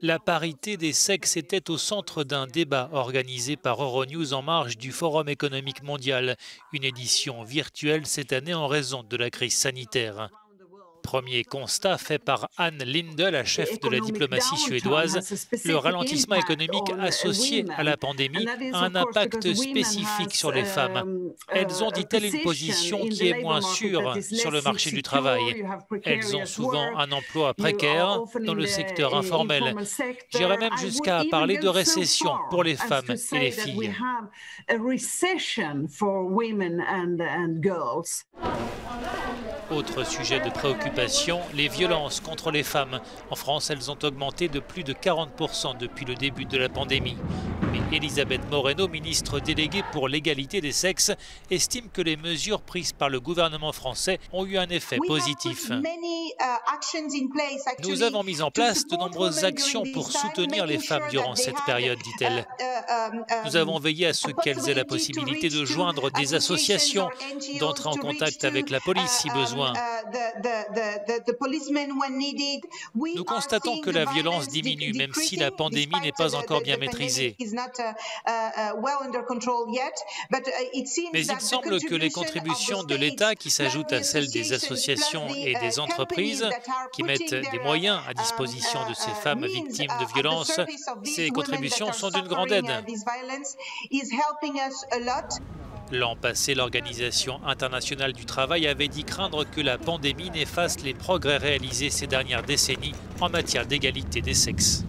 La parité des sexes était au centre d'un débat organisé par Euronews en marge du Forum économique mondial, une édition virtuelle cette année en raison de la crise sanitaire. Premier constat fait par Ann Linde, la chef de la diplomatie suédoise, le ralentissement économique associé à la pandémie a un impact spécifique sur les femmes. Elles ont, dit-elle, une position qui est moins sûre sur le marché du travail. Elles ont souvent un emploi précaire dans le secteur informel. J'irais même jusqu'à parler de récession pour les femmes et les filles. Autre sujet de préoccupation, les violences contre les femmes. En France, elles ont augmenté de plus de 40% depuis le début de la pandémie. Mais Elisabeth Moreno, ministre déléguée pour l'égalité des sexes, estime que les mesures prises par le gouvernement français ont eu un effet positif. Nous avons mis en place de nombreuses actions pour soutenir les femmes durant cette période, dit-elle. Nous avons veillé à ce qu'elles aient la possibilité de joindre des associations, d'entrer en contact avec la police si besoin. Nous constatons que la violence diminue, même si la pandémie n'est pas encore bien maîtrisée. Mais il semble que les contributions de l'État, qui s'ajoutent à celles des associations et des entreprises, qui mettent des moyens à disposition de ces femmes victimes de violences, ces contributions sont d'une grande aide. L'an passé, l'Organisation internationale du travail avait dit craindre que la pandémie n'efface les progrès réalisés ces dernières décennies en matière d'égalité des sexes.